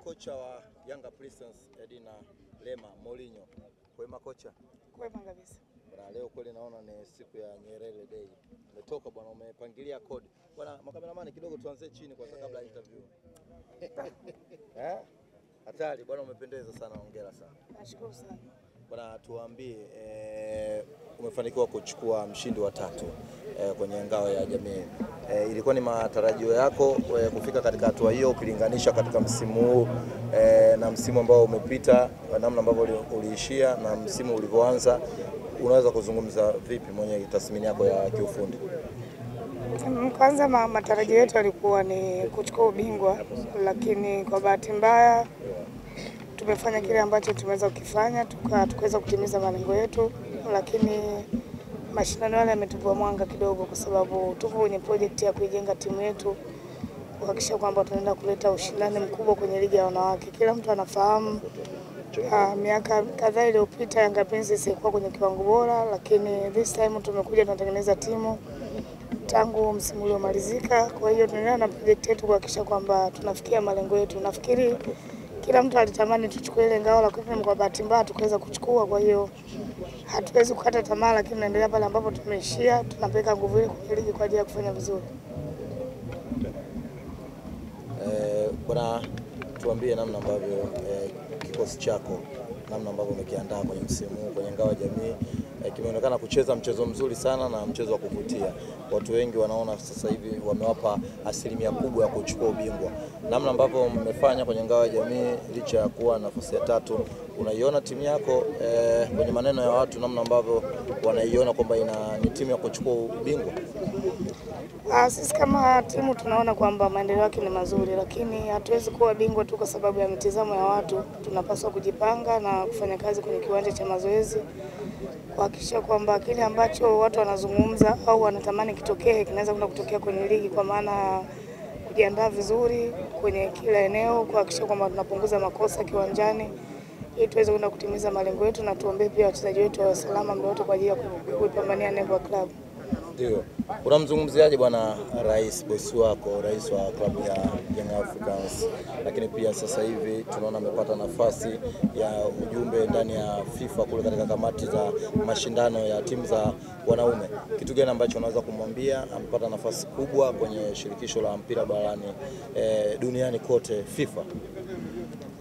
kocha wa Yanga Princess Edina Lema Mourinho. Kwema kocha? Kwema kabisa. Bwana, leo kweli naona ni siku ya Nyerere Day. Umetoka bwana, umepangilia kodi. Bwana makameramani, kidogo tuanze chini kwa kabla ya interview. Hatari bwana, umependeza sana, hongera sana. Nashukuru sana. Bwana, tuambie umefanikiwa kuchukua mshindi wa 3 kwenye ngao ya jamii. Ilikuwa ni matarajio yako kufika katika hatua hiyo ukilinganisha katika msimu huu na msimu ambao umepita, namna ambavyo uliishia na msimu ulivyoanza? Unaweza kuzungumza vipi mwenye tathmini yako ya kiufundi? Kwanza matarajio yetu yalikuwa ni kuchukua ubingwa, lakini kwa bahati mbaya tumefanya kile ambacho tumeweza kukifanya, tukaweza kutimiza malengo yetu, lakini mashindano yale yametupua mwanga kidogo, kwa sababu tupo kwenye project ya kuijenga timu yetu kuhakikisha kwamba tunaenda kuleta ushindani mkubwa kwenye ligi ya wanawake. Kila mtu anafahamu miaka kadhaa iliyopita Yanga Princess ilikuwa kwenye kiwango bora, lakini this time tumekuja tunatengeneza timu tangu msimu uliomalizika. Kwa hiyo tunaendelea na project yetu kuhakikisha kwamba tunafikia malengo yetu. Nafikiri kila mtu alitamani tuchukue ile ngao, lakini kwa bahati mbaya tukaweza kuchukua. Kwa hiyo hatuwezi kukata tamaa, lakini tunaendelea pale ambapo tumeishia, tunapeleka nguvu ile kwenye ligi kwa ajili ya kufanya vizuri. Bwana, tuambie namna ambavyo kikosi chako, namna ambavyo umekiandaa kwenye msimu huu kwenye ngao ya jamii. Kimeonekana kucheza mchezo mzuri sana na mchezo wa kuvutia. Watu wengi wanaona sasa hivi wamewapa asilimia kubwa ya kuchukua ubingwa. Namna ambavyo mmefanya kwenye ngao ya jamii licha ya kuwa nafasi ya 3, unaiona timu yako kwenye maneno ya watu, namna ambavyo wanaiona kwamba ni timu ya kuchukua ubingwa? Sisi kama timu tunaona kwamba maendeleo yake ni mazuri, lakini hatuwezi kuwa bingwa tu kwa sababu ya mitazamo ya watu. Tunapaswa kujipanga na kufanya kazi kwenye kiwanja cha mazoezi kuhakikisha kwamba kile ambacho watu wanazungumza au wanatamani kitokee kinaweza kwenda kutokea kwenye ligi, kwa maana kujiandaa vizuri kwenye kila eneo, kuhakikisha kwamba tunapunguza makosa kiwanjani ili tuweze kwenda kutimiza malengo yetu, na tuombe pia wachezaji wetu wa salama muda wote kwa ajili ya kuipambania nembo ya klabu. Ndio. Unamzungumziaje bwana rais, bosi wako, rais wa klabu ya Young Africans, lakini pia sasa hivi tunaona amepata nafasi ya ujumbe ndani ya FIFA kule katika kamati za mashindano ya timu za wanaume? Kitu gani ambacho unaweza kumwambia? Amepata nafasi kubwa kwenye shirikisho la mpira barani duniani kote, FIFA.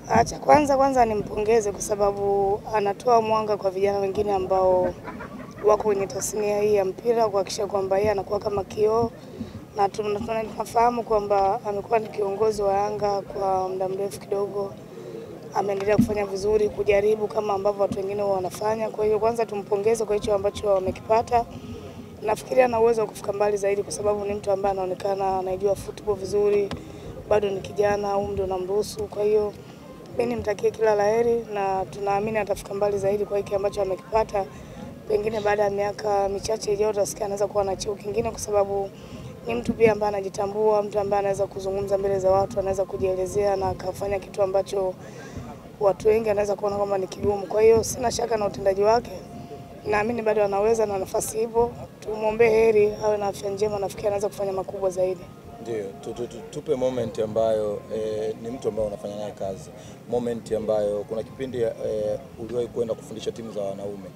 Acha kwanza nimpongeze kwa sababu anatoa mwanga kwa vijana wengine ambao wako kwenye tasnia hii ya mpira, kuhakikisha kwamba yeye anakuwa kama kioo, na tunafahamu kwamba amekuwa ni kiongozi wa Yanga kwa muda mrefu kidogo. Ameendelea kufanya vizuri, kujaribu kama ambavyo watu wengine wanafanya. Kwa hiyo kwanza tumpongeze kwa hicho ambacho amekipata. Nafikiri ana uwezo wa kufika mbali zaidi kwa sababu ni mtu ambaye anaonekana anajua football vizuri, bado ni kijana, umri unamruhusu. Kwa hiyo mimi nimtakie kila laheri na tunaamini atafika mbali zaidi kwa hiki ambacho amekipata. Pengine baada ya miaka michache ijayo tutasikia anaweza kuwa na cheo kingine, kwa sababu ni mtu pia ambaye anajitambua, mtu ambaye anaweza kuzungumza mbele za watu, anaweza kujielezea na akafanya kitu ambacho watu wengi anaweza kuona kama ni kigumu. Kwa hiyo sina shaka na utendaji wake, naamini bado anaweza na nafasi ipo. Tumuombe heri, awe na afya njema, nafikiri anaweza kufanya makubwa zaidi. Ndio, tupe moment ambayo ni mtu ambaye unafanya naye kazi, moment ambayo kuna kipindi uliwahi kwenda kufundisha timu za wanaume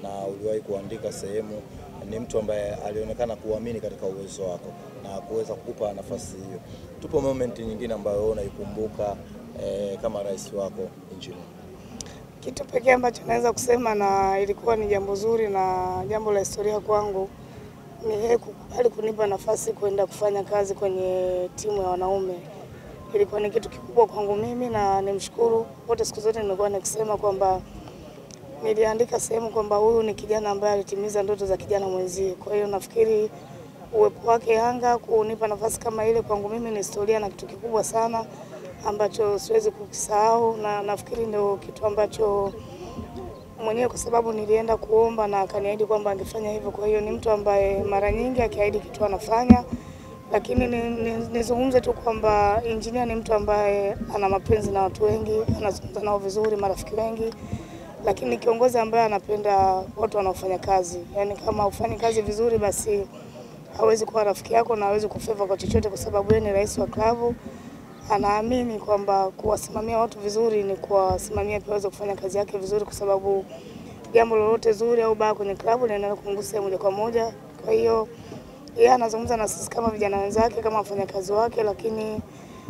na uliwahi kuandika sehemu, ni mtu ambaye alionekana kuamini katika uwezo wako na kuweza kukupa nafasi hiyo. Tupe moment nyingine ambayo unaikumbuka kama rais wako nchini. Kitu pekee ambacho naweza kusema na ilikuwa ni jambo zuri na jambo la historia kwangu ni yeye kukubali kunipa nafasi kwenda kufanya kazi kwenye timu ya wanaume. Ilikuwa ni kitu kikubwa kwangu mimi na nimshukuru. Wote siku zote nimekuwa nikisema kwamba niliandika sehemu kwamba huyu ni kijana ambaye alitimiza ndoto za kijana mwenzie. Kwa hiyo nafikiri uwepo wake Yanga kunipa nafasi kama ile kwangu mimi ni historia na kitu kikubwa sana ambacho siwezi kukisahau, na nafikiri ndio kitu ambacho mwenyewe, kwa sababu nilienda kuomba na akaniahidi kwamba angefanya hivyo. Kwa hiyo ni mtu ambaye mara nyingi akiahidi kitu anafanya, lakini nizungumze tu kwamba engineer ni mtu ambaye ana mapenzi na watu wengi, anazungumza nao vizuri, marafiki wengi, lakini kiongozi ambaye anapenda watu wanaofanya kazi. Yaani kama ufanye kazi vizuri basi hawezi kuwa rafiki yako na hawezi kufeva kwa chochote, kwa sababu yeye ni rais wa klabu. anaamini kwamba kuwasimamia watu vizuri ni kuwasimamia pia waweze kufanya kazi yake vizuri, kwa sababu jambo lolote zuri au baya kwenye klabu linaenda kumgusa moja kwa moja. Kwa hiyo yeye anazungumza na sisi kama vijana wenzake, kama wafanyakazi wake, lakini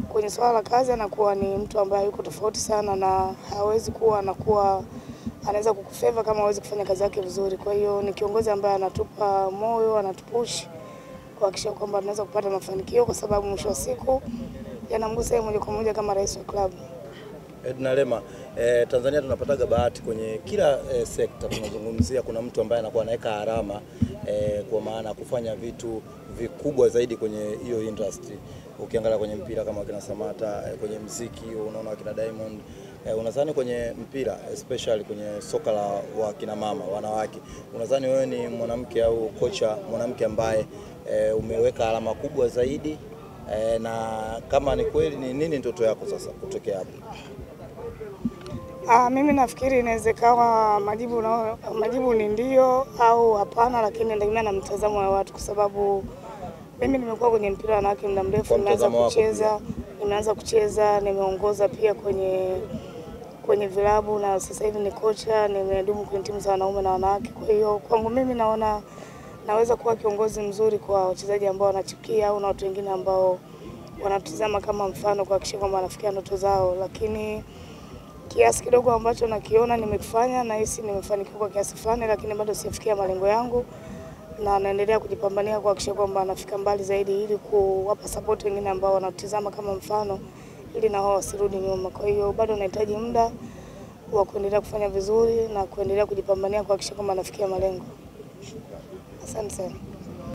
kwenye swala la kazi anakuwa ni mtu ambaye yuko tofauti sana na hawezi kuwa anaweza kukufeva kama hawezi kufanya kazi yake vizuri. Kwa hiyo ni kiongozi ambaye anatupa moyo, anatupush kuhakikisha kwamba tunaweza kupata mafanikio, kwa sababu mwisho wa siku yanamgusa moja kwa moja kama rais wa klabu. Edna Lema, Tanzania tunapataga bahati kwenye kila sekta. Tunazungumzia kuna mtu ambaye anakuwa anaweka alama kwa maana kufanya vitu vikubwa zaidi kwenye hiyo industry. Ukiangalia kwenye mpira kama kina Samata, kwenye muziki unaona kina Diamond, unadhani kwenye mpira especially kwenye soka la wakina mama wanawake, unadhani wewe ni mwanamke au kocha mwanamke ambaye umeweka alama kubwa zaidi? Na kama ni kweli, ni nini ndoto yako sasa kutokea hapo? Mimi nafikiri inawezekana majibu ni ndio au hapana, lakini inategemea na mtazamo wa watu, kwa sababu mimi nimekuwa kwenye mpira wa wanawake muda mrefu, nimeanza kucheza, nimeongoza pia kwenye vilabu, na sasa hivi ni kocha, nimedumu kwenye timu za wanaume na wanawake. Kwa hiyo kwangu mimi naona naweza kuwa kiongozi mzuri kwa wachezaji ambao wanachukia au na watu wengine ambao wanatizama kama mfano kuhakikisha kwamba wanafikia ndoto zao, lakini kiasi kidogo ambacho nakiona nimekifanya, na hisi nimefanikiwa kwa kiasi fulani, lakini bado sijafikia malengo yangu, na naendelea kujipambania kuhakikisha kwamba nafika mbali zaidi, ili kuwapa support wengine ambao wanatizama kama mfano, ili na wao wasirudi nyuma. Kwa hiyo bado nahitaji muda wa kuendelea kufanya vizuri na kuendelea kujipambania kuhakikisha kwamba nafikia malengo. Asante sana.